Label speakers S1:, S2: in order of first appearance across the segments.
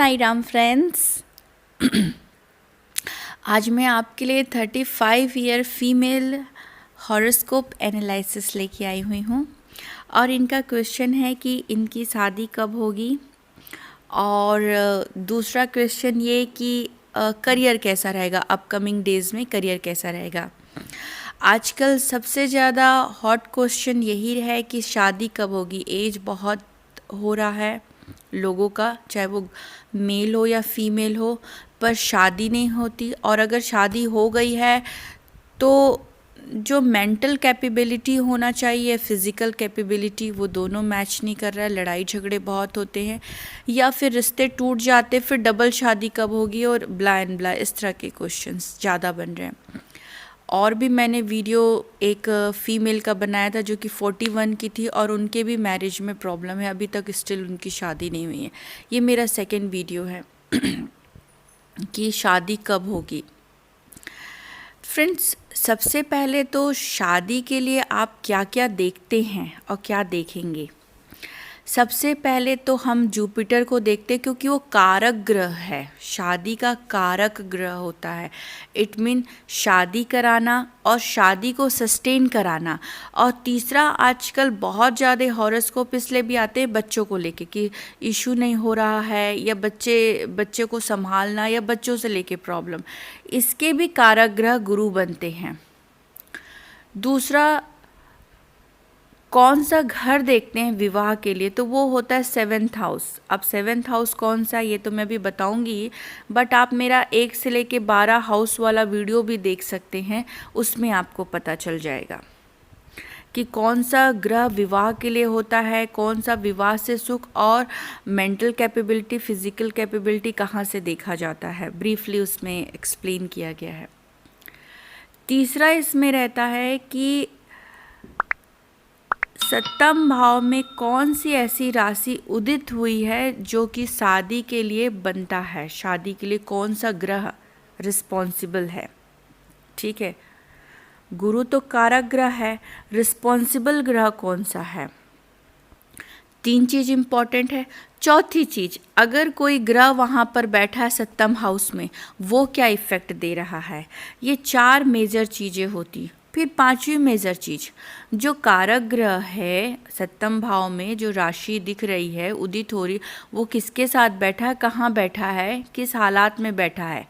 S1: Sai Ram friends. आज मैं आपके लिए 35 ईयर फीमेल हॉरोस्कोप एनालिसिस लेके आई हुई हूँ और इनका क्वेश्चन है कि इनकी शादी कब होगी और दूसरा क्वेश्चन ये कि करियर कैसा रहेगा, अपकमिंग डेज़ में करियर कैसा रहेगा। आजकल सबसे ज़्यादा हॉट क्वेश्चन यही है कि शादी कब होगी। एज बहुत हो रहा है लोगों का, चाहे वो मेल हो या फीमेल हो, पर शादी नहीं होती। और अगर शादी हो गई है तो जो मेंटल कैपेबिलिटी होना चाहिए, फिज़िकल कैपेबिलिटी, वो दोनों मैच नहीं कर रहा है। लड़ाई झगड़े बहुत होते हैं या फिर रिश्ते टूट जाते, फिर डबल शादी कब होगी और ब्ला एंड ब्ला, इस तरह के क्वेश्चंस ज़्यादा बन रहे हैं। और भी मैंने वीडियो एक फ़ीमेल का बनाया था जो कि 41 की थी और उनके भी मैरिज में प्रॉब्लम है, अभी तक स्टिल उनकी शादी नहीं हुई है। ये मेरा सेकंड वीडियो है कि शादी कब होगी। फ्रेंड्स, सबसे पहले तो शादी के लिए आप क्या क्या देखते हैं और क्या देखेंगे। सबसे पहले तो हम जुपिटर को देखते हैं क्योंकि वो कारक ग्रह है, शादी का कारक ग्रह होता है। इट मीन शादी कराना और शादी को सस्टेन कराना। और तीसरा, आजकल बहुत ज़्यादा हॉरोस्कोप इसलिए भी आते हैं बच्चों को लेके कि इशू नहीं हो रहा है या बच्चे को संभालना या बच्चों से लेके प्रॉब्लम, इसके भी कारक ग्रह गुरु बनते हैं। दूसरा, कौन सा घर देखते हैं विवाह के लिए, तो वो होता है 7th हाउस। अब 7th हाउस कौन सा, ये तो मैं भी बताऊंगी, बट आप मेरा 1 से लेके 12 हाउस वाला वीडियो भी देख सकते हैं, उसमें आपको पता चल जाएगा कि कौन सा ग्रह विवाह के लिए होता है, कौन सा विवाह से सुख और मेंटल कैपेबिलिटी, फिजिकल कैपेबिलिटी कहाँ से देखा जाता है। ब्रीफली उसमें एक्सप्लेन किया गया है। तीसरा इसमें रहता है कि 7वें भाव में कौन सी ऐसी राशि उदित हुई है जो कि शादी के लिए बनता है, शादी के लिए कौन सा ग्रह रिस्पॉन्सिबल है। ठीक है, गुरु तो कारक ग्रह है, रिस्पॉन्सिबल ग्रह कौन सा है। 3 चीज़ इम्पॉर्टेंट है। चौथी चीज़, अगर कोई ग्रह वहाँ पर बैठा है 7वें हाउस में, वो क्या इफ़ेक्ट दे रहा है। ये 4 मेजर चीज़ें होती। फिर 5वीं मेजर चीज़, जो कारक ग्रह है 7वें भाव में, जो राशि दिख रही है उदित हो रही, वो किसके साथ बैठा है, कहाँ बैठा है, किस हालात में बैठा है।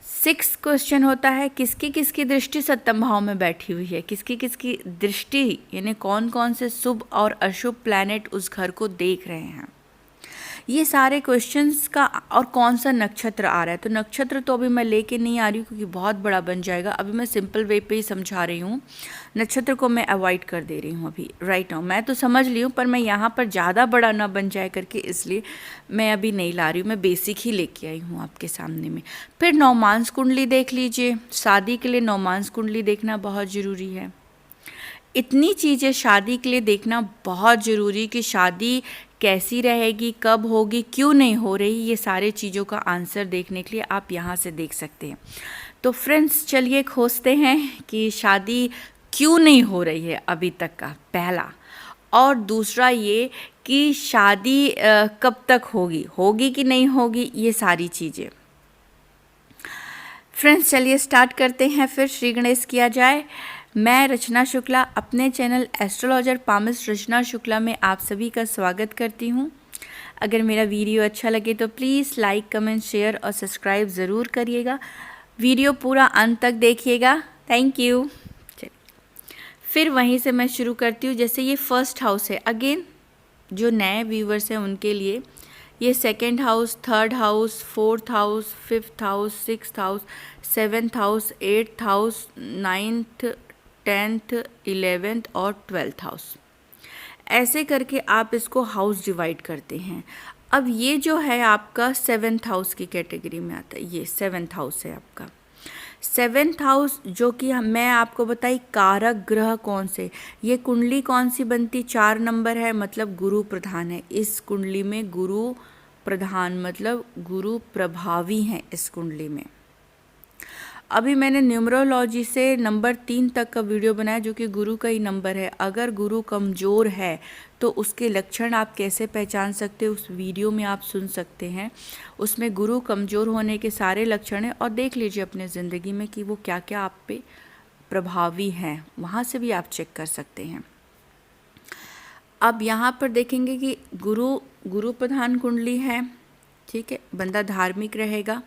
S1: 6 क्वेश्चन होता है किसकी किसकी दृष्टि 7वें भाव में बैठी हुई है, किसकी किसकी दृष्टि, यानी कौन कौन से शुभ और अशुभ प्लैनेट उस घर को देख रहे हैं। ये सारे क्वेश्चंस का, और कौन सा नक्षत्र आ रहा है, तो नक्षत्र तो अभी मैं लेके नहीं आ रही हूँ क्योंकि बहुत बड़ा बन जाएगा। अभी मैं सिंपल वे पे ही समझा रही हूँ, नक्षत्र को मैं अवॉइड कर दे रही हूँ अभी राइट नाउ। मैं तो समझ ली हूँ पर मैं यहाँ पर ज़्यादा बड़ा ना बन जाए करके, इसलिए मैं अभी नहीं ला रही हूँ, मैं बेसिक ही लेके आई हूँ आपके सामने में। फिर नवमांस कुंडली देख लीजिए, शादी के लिए नवमांस कुंडली देखना बहुत ज़रूरी है। इतनी चीज़ें शादी के लिए देखना बहुत ज़रूरी कि शादी कैसी रहेगी, कब होगी, क्यों नहीं हो रही, ये सारे चीज़ों का आंसर देखने के लिए आप यहाँ से देख सकते हैं। तो फ्रेंड्स, चलिए खोजते हैं कि शादी क्यों नहीं हो रही है अभी तक का, पहला। और दूसरा ये कि शादी कब तक होगी कि नहीं होगी, ये सारी चीज़ें। फ्रेंड्स, चलिए स्टार्ट करते हैं, फिर श्री गणेश किया जाए। मैं रचना शुक्ला अपने चैनल एस्ट्रोलॉजर पामिस्ट रचना शुक्ला में आप सभी का स्वागत करती हूँ। अगर मेरा वीडियो अच्छा लगे तो प्लीज़ लाइक, कमेंट, शेयर और सब्सक्राइब ज़रूर करिएगा। वीडियो पूरा अंत तक देखिएगा। Thank you. चलिए फिर वहीं से मैं शुरू करती हूँ। जैसे ये फर्स्ट हाउस है, अगेन जो नए व्यूवर्स हैं उनके लिए, ये 2nd house, 3rd house, 4th house, 5th house, 6th house, 7th house, 8th house, 9th, 10th, 11th और 12th हाउस, ऐसे करके आप इसको हाउस डिवाइड करते हैं। अब ये जो है आपका 7th हाउस की कैटेगरी में आता है, ये 7th हाउस है आपका। 7th हाउस जो कि मैं आपको बताई कारक ग्रह कौन से, ये कुंडली कौन सी बनती, 4 नंबर है, मतलब गुरु प्रधान है। इस कुंडली में गुरु प्रधान मतलब गुरु प्रभावी हैं इस कुंडली में। अभी मैंने न्यूमरोलॉजी से नंबर 3 तक का वीडियो बनाया जो कि गुरु का ही नंबर है। अगर गुरु कमज़ोर है तो उसके लक्षण आप कैसे पहचान सकते हो, उस वीडियो में आप सुन सकते हैं। उसमें गुरु कमज़ोर होने के सारे लक्षण हैं और देख लीजिए अपने ज़िंदगी में कि वो क्या क्या आप पे प्रभावी हैं, वहाँ से भी आप चेक कर सकते हैं। अब यहाँ पर देखेंगे कि गुरु प्रधान कुंडली है, ठीक है, बंदा धार्मिक रहेगा।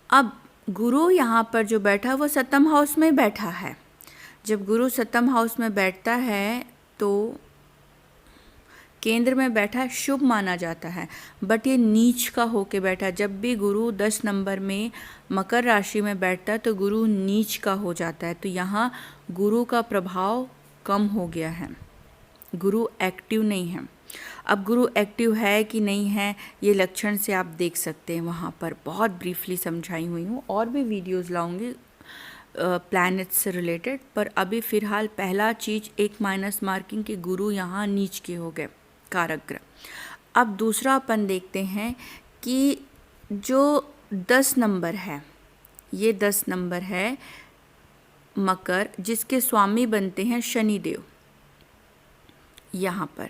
S1: अब गुरु यहाँ पर जो बैठा है वो सप्तम हाउस में बैठा है। जब गुरु सप्तम हाउस में बैठता है तो केंद्र में बैठा है, शुभ माना जाता है, बट ये नीच का होके बैठा है। जब भी गुरु 10 नंबर में मकर राशि में बैठता है तो गुरु नीच का हो जाता है। तो यहाँ गुरु का प्रभाव कम हो गया है, गुरु एक्टिव नहीं है। अब गुरु एक्टिव है कि नहीं है ये लक्षण से आप देख सकते हैं, वहाँ पर बहुत ब्रीफली समझाई हुई हूँ। और भी वीडियोस लाऊंगी प्लैनेट्स से रिलेटेड, पर अभी फ़िलहाल पहला चीज़ एक माइनस मार्किंग कि गुरु यहाँ नीच के हो गए, कारक ग्रह। अब दूसरा अपन देखते हैं कि जो 10 नंबर है, ये 10 नंबर है मकर, जिसके स्वामी बनते हैं शनिदेव। यहाँ पर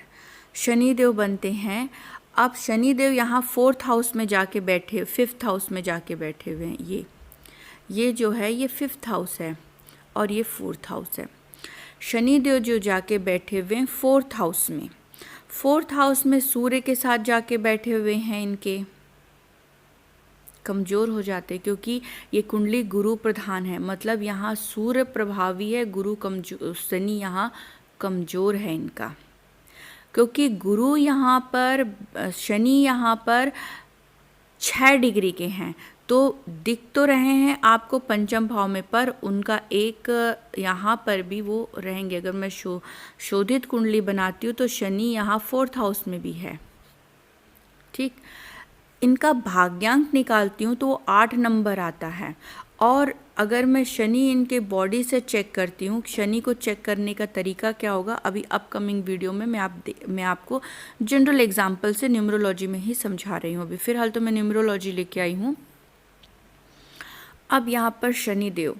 S1: शनिदेव बनते हैं। अब शनिदेव यहाँ 4th हाउस में जाके बैठे, 5th हाउस में जाके बैठे हुए हैं। ये जो है ये 5th हाउस है और ये 4th हाउस है। शनिदेव जो जाके बैठे हुए हैं 4th हाउस में, 4th हाउस में सूर्य के साथ जाके बैठे हुए हैं, इनके कमज़ोर हो जाते हैं क्योंकि ये कुंडली गुरु प्रधान है। मतलब यहाँ सूर्य प्रभावी है, गुरु कमजोर, शनि यहाँ कमज़ोर है इनका, क्योंकि गुरु यहाँ पर, शनि यहाँ पर 6 डिग्री के हैं। तो दिख तो रहे हैं आपको पंचम भाव में, पर उनका एक यहाँ पर भी वो रहेंगे। अगर मैं शोधित कुंडली बनाती हूँ तो शनि यहाँ 4th हाउस में भी है, ठीक। इनका भाग्यांक निकालती हूँ तो वो 8 नंबर आता है। और अगर मैं शनि इनके बॉडी से चेक करती हूँ, शनि को चेक करने का तरीका क्या होगा अभी अपकमिंग वीडियो में मैं आपको जनरल एग्जांपल से न्यूमरोलॉजी में ही समझा रही हूँ। अभी फिलहाल तो मैं न्यूमरोलॉजी लेके आई हूँ। अब यहाँ पर शनिदेव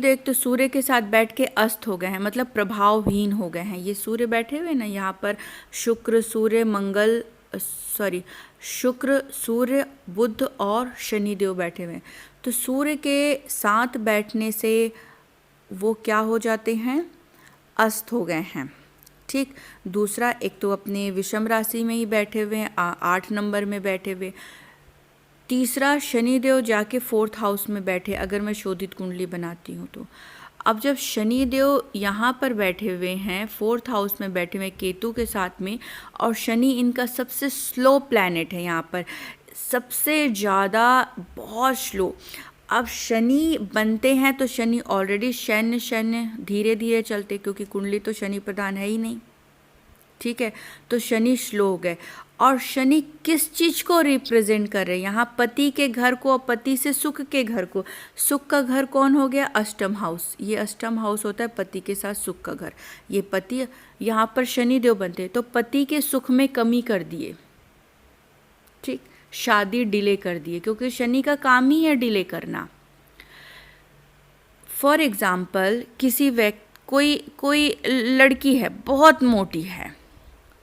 S1: एक तो सूर्य के साथ बैठ के अस्त हो गए हैं, मतलब प्रभावहीन हो गए हैं। ये सूर्य बैठे हुए ना, यहाँ पर शुक्र, सूर्य, बुध और शनिदेव बैठे हुए हैं। तो सूर्य के साथ बैठने से वो क्या हो जाते हैं, अस्त हो गए हैं, ठीक। दूसरा, एक तो अपने विषम राशि में ही बैठे हुए हैं, 8 नंबर में बैठे हुए। तीसरा, शनिदेव जाके 4th हाउस में बैठे, अगर मैं शोधित कुंडली बनाती हूँ तो। अब जब शनिदेव यहाँ पर बैठे हुए हैं 4th हाउस में बैठे हुए केतु के साथ में, और शनि इनका सबसे स्लो प्लैनेट है, यहाँ पर सबसे ज़्यादा बहुत स्लो। अब शनि बनते हैं तो शनि ऑलरेडी शून्य धीरे धीरे चलते, क्योंकि कुंडली तो शनि प्रधान है ही नहीं, ठीक है। तो शनि स्लो हो गए। और शनि किस चीज़ को रिप्रेजेंट कर रहे हैं, यहाँ पति के घर को, और पति से सुख के घर को। सुख का घर कौन हो गया, अष्टम हाउस। ये अष्टम हाउस होता है पति के साथ सुख का घर। ये पति, यहाँ पर शनिदेव बनते, तो पति के सुख में कमी कर दिए, ठीक, शादी डिले कर दिए, क्योंकि शनि का काम ही है डिले करना। फॉर एग्जाम्पल, किसी कोई लड़की है बहुत मोटी है,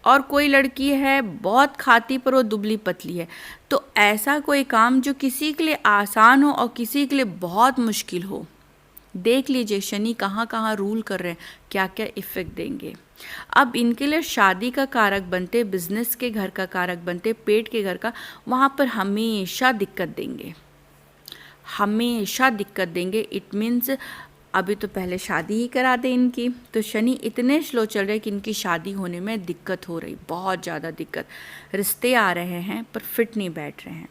S1: और कोई लड़की है बहुत खाती पर वो दुबली पतली है, तो ऐसा कोई काम जो किसी के लिए आसान हो और किसी के लिए बहुत मुश्किल हो, देख लीजिए शनि कहाँ कहाँ रूल कर रहे हैं, क्या क्या इफ़ेक्ट देंगे। अब इनके लिए शादी का कारक बनते, बिजनेस के घर का कारक बनते, पेट के घर का, वहाँ पर हमेशा दिक्कत देंगे, हमेशा दिक्कत देंगे। इट मीन्स अभी तो पहले शादी ही करा दे इनकी, तो शनि इतने स्लो चल रहे कि इनकी शादी होने में दिक्कत हो रही, बहुत ज़्यादा दिक्कत। रिश्ते आ रहे हैं पर फिट नहीं बैठ रहे हैं।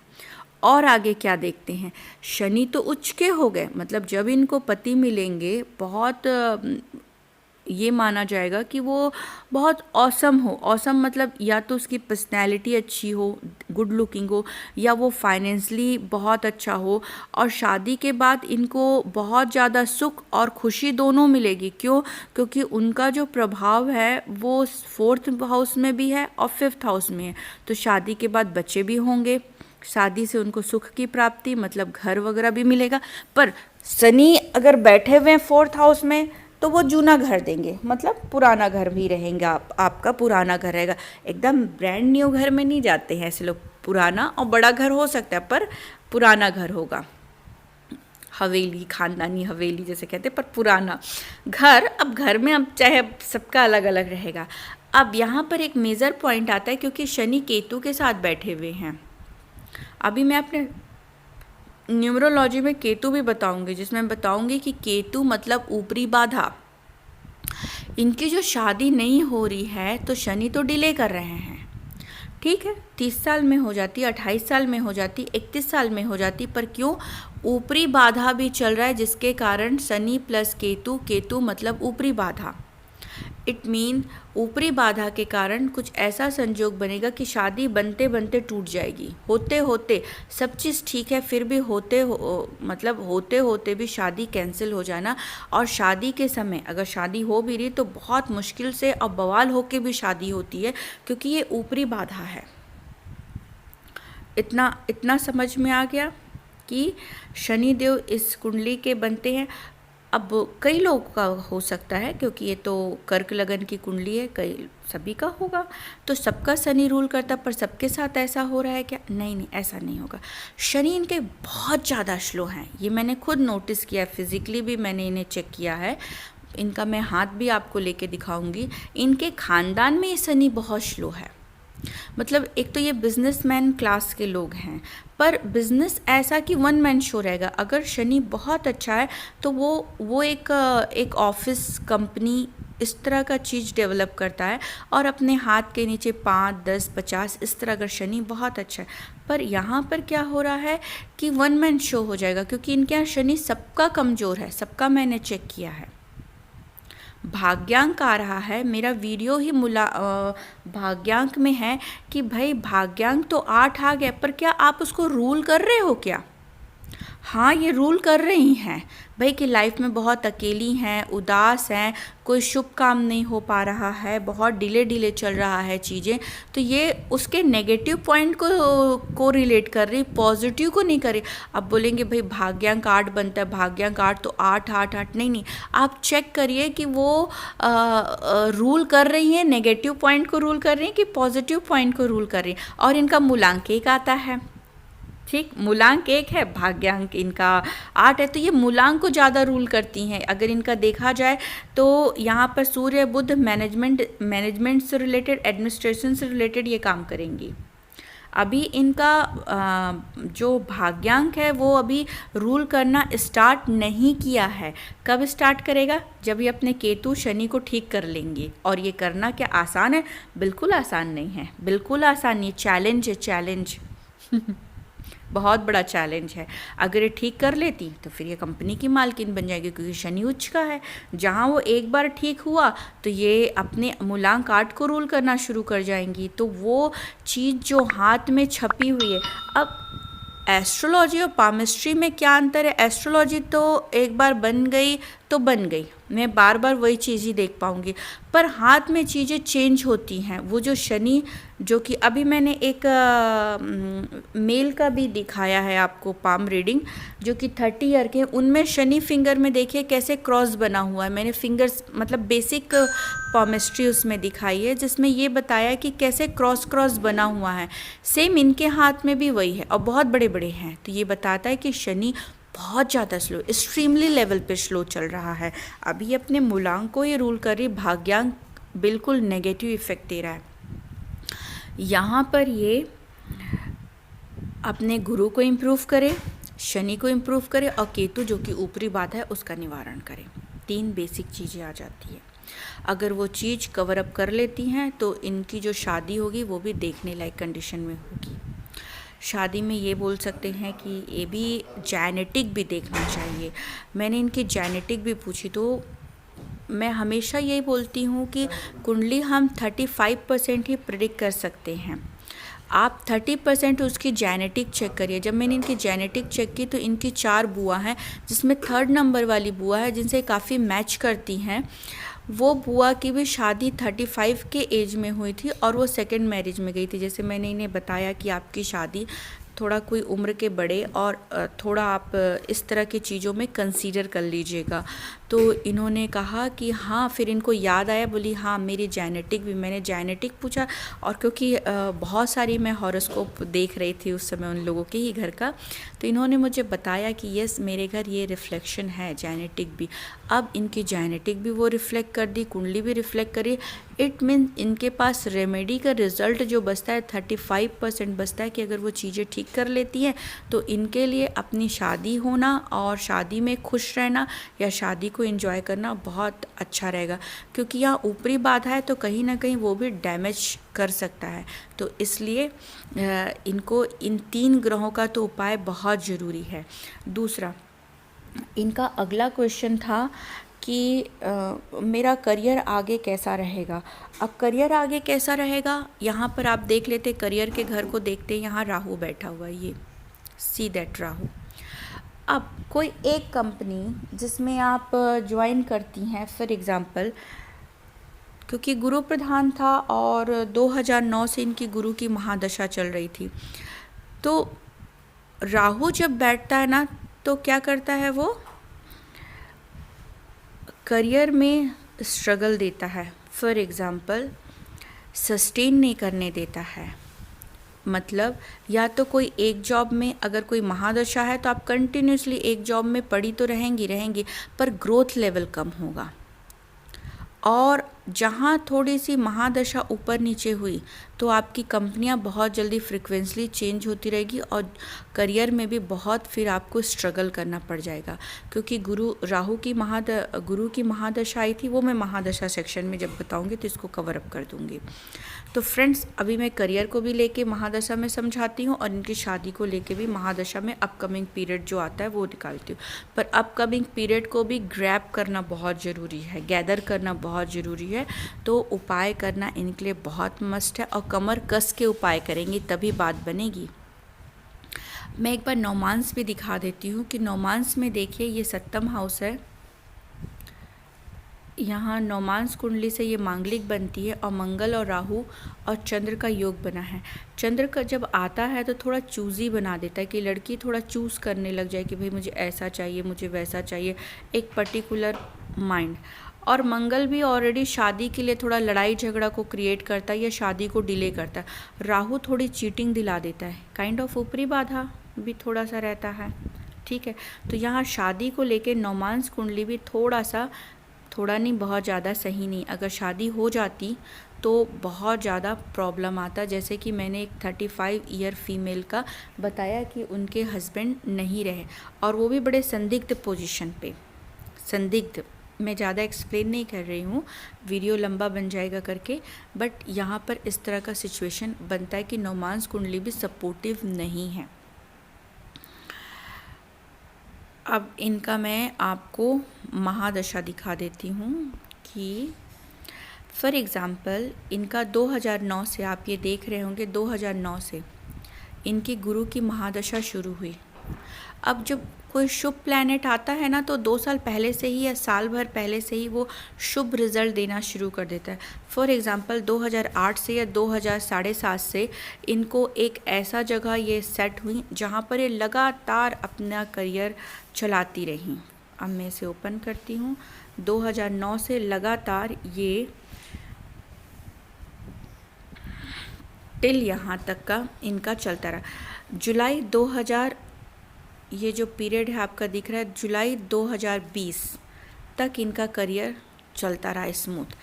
S1: और आगे क्या देखते हैं, शनि तो उच्च के हो गए, मतलब जब इनको पति मिलेंगे बहुत ये माना जाएगा कि वो बहुत ऑसम हो। ऑसम मतलब या तो उसकी पर्सनैलिटी अच्छी हो, गुड लुकिंग हो, या वो फाइनेंशली बहुत अच्छा हो, और शादी के बाद इनको बहुत ज़्यादा सुख और खुशी दोनों मिलेगी। क्यों? क्योंकि उनका जो प्रभाव है वो 4th हाउस में भी है और 5th हाउस में है, तो शादी के बाद बच्चे भी होंगे, शादी से उनको सुख की प्राप्ति, मतलब घर वगैरह भी मिलेगा। पर शनि अगर बैठे हुए हैं 4th हाउस में तो वो जूना घर देंगे, मतलब पुराना घर भी रहेंगे, आपका पुराना घर रहेगा। एकदम ब्रांड न्यू घर में नहीं जाते हैं ऐसे लोग, पुराना और बड़ा घर हो सकता है पर पुराना घर होगा, हवेली, खानदानी हवेली जैसे कहते हैं, पर पुराना घर। अब घर में अब चाहे सबका अलग अलग रहेगा। अब यहाँ पर एक मेजर पॉइंट आता है, क्योंकि शनि केतु के साथ बैठे हुए हैं। अभी मैं अपने न्यूमरोलॉजी में केतु भी बताऊंगी, जिसमें बताऊंगी कि केतु मतलब ऊपरी बाधा। इनकी जो शादी नहीं हो रही है तो शनि तो डिले कर रहे हैं, ठीक है, 30 साल में हो जाती, 28 साल में हो जाती, 31 साल में हो जाती, पर क्यों? ऊपरी बाधा भी चल रहा है, जिसके कारण शनि प्लस केतु, केतु मतलब ऊपरी बाधा। इट मीन ऊपरी बाधा के कारण कुछ ऐसा संजोग बनेगा कि शादी बनते बनते टूट जाएगी। होते होते सब चीज़ ठीक है, फिर भी मतलब होते होते भी शादी कैंसिल हो जाना। और शादी के समय अगर शादी हो भी रही तो बहुत मुश्किल से और बवाल होके भी शादी होती है, क्योंकि ये ऊपरी बाधा है। इतना समझ में आ गया कि शनिदेव इस कुंडली के बनते हैं। अब कई लोगों का हो सकता है, क्योंकि ये तो कर्क लगन की कुंडली है, कई सभी का होगा, तो सबका शनि रूल करता, पर सबके साथ ऐसा हो रहा है क्या? नहीं, ऐसा नहीं होगा। शनि इनके बहुत ज़्यादा स्लो हैं, ये मैंने खुद नोटिस किया, फिजिकली भी मैंने इन्हें चेक किया है। इनका मैं हाथ भी आपको लेके दिखाऊंगी। इनके खानदान में ये शनि बहुत स्लो है। मतलब एक तो ये बिजनेसमैन क्लास के लोग हैं, पर बिजनेस ऐसा कि वन मैन शो रहेगा। अगर शनि बहुत अच्छा है तो वो एक ऑफिस, कंपनी, इस तरह का चीज़ डेवलप करता है, और अपने हाथ के नीचे 5, 10, 50 इस तरह, अगर शनि बहुत अच्छा है। पर यहाँ पर क्या हो रहा है कि वन मैन शो हो जाएगा, क्योंकि इनके यहाँ शनि सबका कमज़ोर है, सबका मैंने चेक किया है। भाग्यांक आ रहा है, मेरा वीडियो ही भाग्यांक में है कि भाई भाग्यांक तो 8 आ गया, पर क्या आप उसको रूल कर रहे हो क्या? हाँ, ये रूल कर रही हैं भाई कि लाइफ में बहुत अकेली हैं, उदास हैं, कोई शुभ काम नहीं हो पा रहा है, बहुत डिले चल रहा है चीज़ें, तो ये उसके नेगेटिव पॉइंट को रिलेट कर रही, पॉजिटिव को नहीं कर रही। अब बोलेंगे भाई भाग्यांक 8 बनता है, भाग्यांक 8 तो 8 8 8, नहीं, आप चेक करिए कि वो रूल कर रही हैं, नेगेटिव पॉइंट को रूल कर रही हैं कि पॉजिटिव पॉइंट को रूल कर रही हैं। और इनका मूलांक 1 आता है, ठीक, मूलांक 1 है, भाग्यांक इनका 8 है, तो ये मूलांक को ज़्यादा रूल करती हैं। अगर इनका देखा जाए तो यहाँ पर सूर्य बुध मैनेजमेंट से रिलेटेड, एडमिनिस्ट्रेशन से रिलेटेड ये काम करेंगी। अभी इनका जो भाग्यांक है वो अभी रूल करना स्टार्ट नहीं किया है। कब स्टार्ट करेगा? जब ये अपने केतु शनि को ठीक कर लेंगे। और ये करना क्या आसान है? बिल्कुल आसान नहीं है, बिल्कुल आसान नहीं, चैलेंज है, चैलेंज बहुत बड़ा चैलेंज है। अगर ये ठीक कर लेती तो फिर ये कंपनी की मालकिन बन जाएगी, क्योंकि शनि उच्च का है। जहाँ वो एक बार ठीक हुआ तो ये अपने मूलांक 8 को रूल करना शुरू कर जाएंगी। तो वो चीज़ जो हाथ में छपी हुई है, अब एस्ट्रोलॉजी और पामिस्ट्री में क्या अंतर है? एस्ट्रोलॉजी तो एक बार बन गई तो बन गई, मैं बार बार वही चीज़ ही देख पाऊँगी, पर हाथ में चीज़ें चेंज होती हैं। वो जो शनि, जो कि अभी मैंने एक मेल का भी दिखाया है आपको, पाम रीडिंग, जो कि 30 ईयर के, उनमें शनि फिंगर में देखिए कैसे क्रॉस बना हुआ है। मैंने फिंगर्स मतलब बेसिक पामिस्ट्री उसमें दिखाई है, जिसमें ये बताया कि कैसे क्रॉस बना हुआ है। सेम इनके हाथ में भी वही है, और बहुत बड़े बड़े हैं। तो ये बताता है कि शनि बहुत ज़्यादा स्लो, एक्सट्रीमली लेवल पे स्लो चल रहा है। अभी अपने मूलांक को ये रूल कर रही, भाग्यांक बिल्कुल नेगेटिव इफेक्ट दे रहा है। यहाँ पर ये अपने गुरु को इम्प्रूव करे, शनि को इम्प्रूव करे, और केतु जो कि ऊपरी बाधा है उसका निवारण करे। 3 बेसिक चीज़ें आ जाती है। अगर वो चीज़ कवर अप कर लेती हैं तो इनकी जो शादी होगी वो भी देखने लायक कंडीशन में होगी। शादी में ये बोल सकते हैं कि ये भी जेनेटिक भी देखना चाहिए। मैंने इनकी जेनेटिक भी पूछी, तो मैं हमेशा यही बोलती हूँ कि कुंडली हम 35% ही प्रेडिक्ट कर सकते हैं। आप 30% उसकी जेनेटिक चेक करिए। जब मैंने इनकी जेनेटिक चेक की तो इनकी 4 बुआ हैं, जिसमें 3rd नंबर वाली बुआ है जिनसे काफ़ी मैच करती हैं। वो बुआ की भी शादी 35 के एज में हुई थी और वो सेकंड मैरिज में गई थी। जैसे मैंने इन्हें बताया कि आपकी शादी थोड़ा कोई उम्र के बड़े और थोड़ा आप इस तरह की चीज़ों में कंसीडर कर लीजिएगा। तो इन्होंने कहा कि हाँ, फिर इनको याद आया, बोली हाँ मेरी जेनेटिक भी, मैंने जेनेटिक पूछा, और क्योंकि बहुत सारी मैं हॉरोस्कोप देख रही थी उस समय उन लोगों के ही घर का, तो इन्होंने मुझे बताया कि यस मेरे घर ये रिफ्लेक्शन है जेनेटिक भी। अब इनकी जेनेटिक भी वो रिफ्लेक्ट कर दी, कुंडली भी रिफ्लेक्ट करी। इट मीन इनके पास रेमेडी का रिज़ल्ट जो बचता है 35% बचता है कि अगर वो चीज़ें ठीक कर लेती हैं तो इनके लिए अपनी शादी होना और शादी में खुश रहना या शादी को एंजॉय करना बहुत अच्छा रहेगा, क्योंकि यहाँ ऊपरी बाधा है तो कहीं ना कहीं वो भी डैमेज कर सकता है। तो इसलिए इनको इन 3 ग्रहों का तो उपाय बहुत ज़रूरी है। दूसरा, इनका अगला क्वेश्चन था कि मेरा करियर आगे कैसा रहेगा। अब करियर आगे कैसा रहेगा, यहाँ पर आप देख लेते करियर के घर को देखते, यहाँ राहु बैठा हुआ है, ये सी दैट राहु। अब कोई एक कंपनी जिसमें आप ज्वाइन करती हैं, फॉर एग्ज़ाम्पल, क्योंकि गुरु प्रधान था और 2009 से इनकी गुरु की महादशा चल रही थी, तो राहु जब बैठता है ना तो क्या करता है, वो करियर में स्ट्रगल देता है। फॉर एग्ज़ाम्पल, सस्टेन नहीं करने देता है। मतलब या तो कोई एक जॉब में अगर कोई महादशा है तो आप कंटिन्यूसली एक जॉब में पड़ी तो रहेंगी पर ग्रोथ लेवल कम होगा। और जहाँ थोड़ी सी महादशा ऊपर नीचे हुई तो आपकी कंपनियाँ बहुत जल्दी फ्रिक्वेंसली चेंज होती रहेगी और करियर में भी बहुत फिर आपको स्ट्रगल करना पड़ जाएगा, क्योंकि गुरु की महादशा आई थी, वो मैं महादशा सेक्शन में जब बताऊंगी तो इसको कवर अप कर दूंगी। तो फ्रेंड्स, अभी मैं करियर को भी लेके महादशा में समझाती हूँ और इनकी शादी को लेके भी महादशा में अपकमिंग पीरियड जो आता है वो निकालती हूँ। पर अपकमिंग पीरियड को भी ग्रैब करना बहुत ज़रूरी है, गैदर करना बहुत ज़रूरी है। तो उपाय करना इनके लिए बहुत मस्ट है और कमर कस के उपाय करेंगे तभी बात बनेगी। मैं एक बार नौमांस भी दिखा देती हूँ कि नौमांस में देखिए ये 7वां हाउस है, यहाँ नौमांस कुंडली से ये मांगलिक बनती है और मंगल और राहु और चंद्र का योग बना है। चंद्र का जब आता है तो थोड़ा चूज़ी बना देता है कि लड़की थोड़ा चूज़ करने लग जाए कि भाई मुझे ऐसा चाहिए, मुझे वैसा चाहिए, एक पर्टिकुलर माइंड। और मंगल भी ऑलरेडी शादी के लिए थोड़ा लड़ाई झगड़ा को क्रिएट करता है या शादी को डिले करता है। राहु थोड़ी चीटिंग दिला देता है, काइंड ऑफ ऊपरी बाधा भी थोड़ा सा रहता है, ठीक है। तो यहाँ शादी को लेके नौमांस कुंडली भी थोड़ा नहीं, बहुत ज़्यादा सही नहीं। अगर शादी हो जाती तो बहुत ज़्यादा प्रॉब्लम आता, जैसे कि मैंने एक 35 ईयर फीमेल का बताया कि उनके हस्बैंड नहीं रहे और वो भी बड़े संदिग्ध पोजीशन पे। संदिग्ध, मैं ज़्यादा एक्सप्लेन नहीं कर रही हूँ, वीडियो लंबा बन जाएगा करके, बट यहाँ पर इस तरह का सिचुएशन बनता है कि नौमांस कुंडली भी सपोर्टिव नहीं है। अब इनका मैं आपको महादशा दिखा देती हूँ कि फॉर एग्ज़ाम्पल इनका 2009 से, आप ये देख रहे होंगे 2009 से इनकी गुरु की महादशा शुरू हुई। अब जब कोई शुभ प्लैनेट आता है ना तो 2 साल पहले से ही या साल भर पहले से ही वो शुभ रिजल्ट देना शुरू कर देता है। फॉर एग्ज़ाम्पल 2008 से या 2007 से इनको एक ऐसा जगह ये सेट हुई जहाँ पर ये लगातार अपना करियर चलाती रहीं। अब मैं इसे ओपन करती हूँ। 2009 से लगातार ये टिल यहाँ तक का इनका चलता रहा। जुलाई 2000, ये जो पीरियड है आपका दिख रहा है, जुलाई 2020 तक इनका करियर चलता रहा स्मूथ।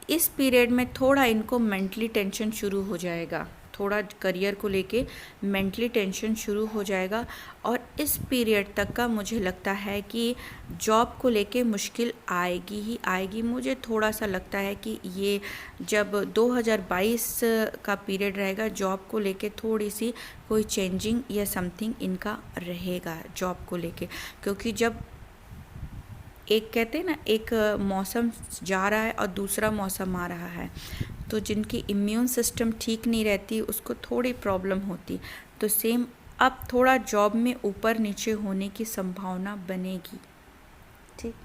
S1: इस पीरियड में थोड़ा इनको मेंटली टेंशन शुरू हो जाएगा, थोड़ा करियर को लेके मेंटली टेंशन शुरू हो जाएगा और इस पीरियड तक का मुझे लगता है कि जॉब को लेके मुश्किल आएगी ही आएगी। मुझे थोड़ा सा लगता है कि ये जब 2022 का पीरियड रहेगा जॉब को लेके थोड़ी सी कोई चेंजिंग या समथिंग इनका रहेगा जॉब को लेके, क्योंकि जब एक कहते हैं ना एक मौसम जा रहा है और दूसरा मौसम आ रहा है तो जिनकी इम्यून सिस्टम ठीक नहीं रहती उसको थोड़ी प्रॉब्लम होती। तो सेम अब थोड़ा जॉब में ऊपर नीचे होने की संभावना बनेगी, ठीक।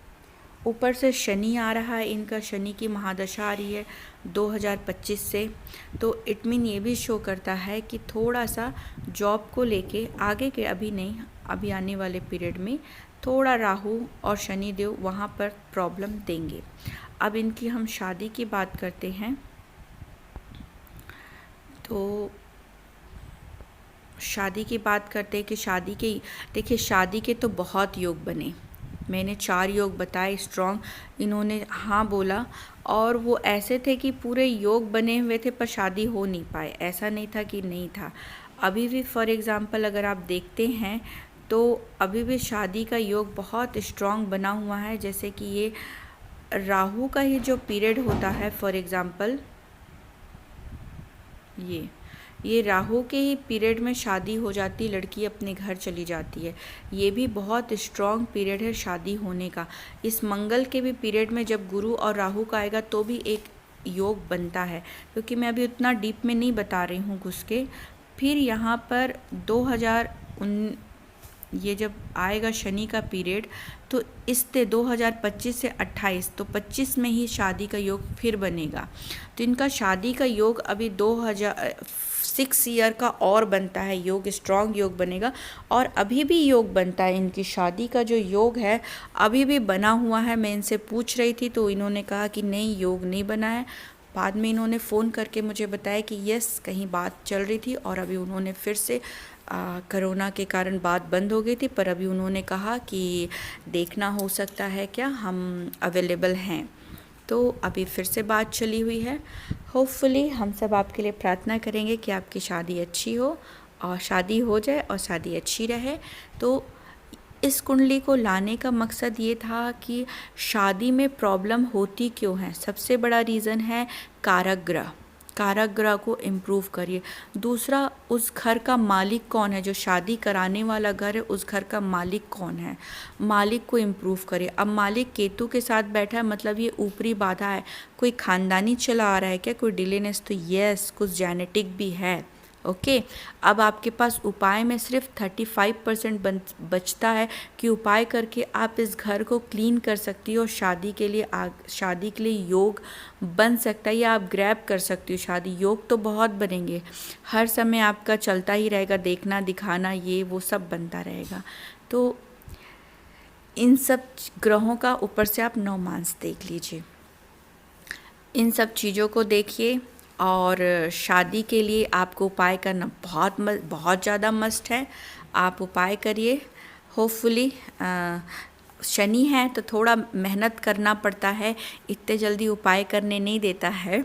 S1: ऊपर से शनि आ रहा है, इनका शनि की महादशा आ रही है 2025 से, तो इट मीन ये भी शो करता है कि थोड़ा सा जॉब को लेके आगे के, अभी नहीं, अभी आने वाले पीरियड में थोड़ा राहु और शनि देव वहाँ पर प्रॉब्लम देंगे। अब इनकी हम शादी की बात करते हैं, तो शादी की बात करते हैं कि शादी के, देखिए शादी के तो बहुत योग बने, मैंने 4 योग बताए स्ट्रॉन्ग, इन्होंने हाँ बोला, और वो ऐसे थे कि पूरे योग बने हुए थे पर शादी हो नहीं पाए, ऐसा नहीं था कि नहीं था। अभी भी फॉर एग्ज़ाम्पल अगर आप देखते हैं तो अभी भी शादी का योग बहुत स्ट्रॉन्ग बना हुआ है। जैसे कि ये राहु का ही जो पीरियड होता है, फॉर एग्ज़ाम्पल ये राहु के ही पीरियड में शादी हो जाती, लड़की अपने घर चली जाती है। ये भी बहुत स्ट्रॉन्ग पीरियड है शादी होने का। इस मंगल के भी पीरियड में जब गुरु और राहु का आएगा तो भी एक योग बनता है, क्योंकि मैं अभी उतना डीप में नहीं बता रही हूँ घुस के। फिर यहाँ पर 2019 ये जब आएगा शनि का पीरियड, तो इससे 2025 से 28, तो 25 में ही शादी का योग फिर बनेगा। तो इनका शादी का योग अभी 2006 ईयर का और बनता है, योग स्ट्रॉन्ग योग बनेगा। और अभी भी योग बनता है, इनकी शादी का जो योग है अभी भी बना हुआ है। मैं इनसे पूछ रही थी तो इन्होंने कहा कि नहीं, योग नहीं बना है। बाद में इन्होंने फ़ोन करके मुझे बताया कि यस, कहीं बात चल रही थी और अभी उन्होंने फिर से कोरोना के कारण बात बंद हो गई थी, पर अभी उन्होंने कहा कि देखना हो सकता है क्या, हम अवेलेबल हैं। तो अभी फिर से बात चली हुई है। होपफुली हम सब आपके लिए प्रार्थना करेंगे कि आपकी शादी अच्छी हो और शादी हो जाए और शादी अच्छी रहे। तो इस कुंडली को लाने का मकसद ये था कि शादी में प्रॉब्लम होती क्यों है। सबसे बड़ा रीज़न है कारक ग्रह, कारक ग्रह को इम्प्रूव करिए। दूसरा, उस घर का मालिक कौन है, जो शादी कराने वाला घर है उस घर का मालिक कौन है, मालिक को इम्प्रूव करिए। अब मालिक केतु के साथ बैठा है, मतलब ये ऊपरी बाधा है। कोई खानदानी चला आ रहा है क्या, कोई डिलेनेस, तो यस, कुछ जेनेटिक भी है। ओके, अब आपके पास उपाय में सिर्फ 35% बचता है कि उपाय करके आप इस घर को क्लीन कर सकती हो और शादी के लिए योग बन सकता है, या आप ग्रैब कर सकती हो शादी। योग तो बहुत बनेंगे, हर समय आपका चलता ही रहेगा, देखना दिखाना ये वो सब बनता रहेगा। तो इन सब ग्रहों का ऊपर से आप 9 मांस देख लीजिए, इन सब चीज़ों को देखिए। और शादी के लिए आपको उपाय करना बहुत ज़्यादा मस्ट है, आप उपाय करिए। होपफुली शनि है तो थोड़ा मेहनत करना पड़ता है, इतने जल्दी उपाय करने नहीं देता है,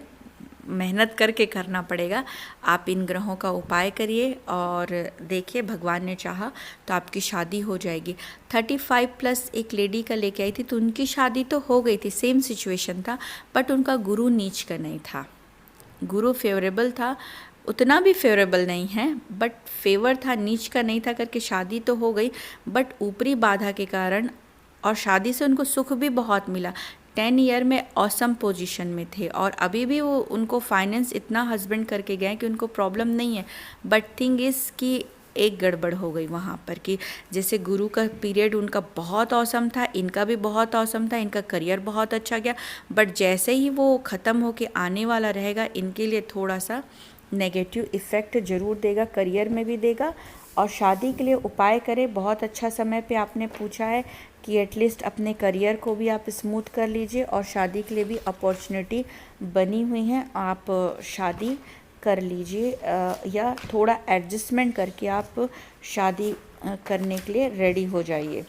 S1: मेहनत करके करना पड़ेगा। आप इन ग्रहों का उपाय करिए और देखिए, भगवान ने चाहा तो आपकी शादी हो जाएगी। 35+ एक लेडी का लेके आई थी, तो उनकी शादी तो हो गई थी, सेम सिचुएशन था, बट उनका गुरु नीच का नहीं था, गुरु फेवरेबल था, उतना भी फेवरेबल नहीं है बट फेवर था, नीच का नहीं था, करके शादी तो हो गई। बट ऊपरी बाधा के कारण, और शादी से उनको सुख भी बहुत मिला, 10 ईयर में ऑसम पोजीशन में थे, और अभी भी वो उनको फाइनेंस इतना हस्बैंड करके गए कि उनको प्रॉब्लम नहीं है। बट थिंग इज़ कि एक गड़बड़ हो गई वहाँ पर, कि जैसे गुरु का पीरियड उनका बहुत औसम था, इनका भी बहुत औसम था, इनका करियर बहुत अच्छा गया, बट जैसे ही वो ख़त्म होके आने वाला रहेगा, इनके लिए थोड़ा सा नेगेटिव इफ़ेक्ट ज़रूर देगा, करियर में भी देगा। और शादी के लिए उपाय करें, बहुत अच्छा समय पे आपने पूछा है कि एटलीस्ट अपने करियर को भी आप स्मूथ कर लीजिए, और शादी के लिए भी अपॉर्चुनिटी बनी हुई है, आप शादी कर लीजिए, या थोड़ा एडजस्टमेंट करके आप शादी करने के लिए रेडी हो जाइए।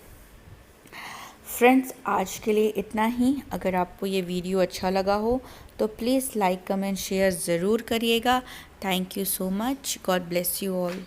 S1: फ्रेंड्स, आज के लिए इतना ही। अगर आपको ये वीडियो अच्छा लगा हो तो प्लीज़ लाइक, कमेंट, शेयर ज़रूर करिएगा। Thank you so much. God bless you all.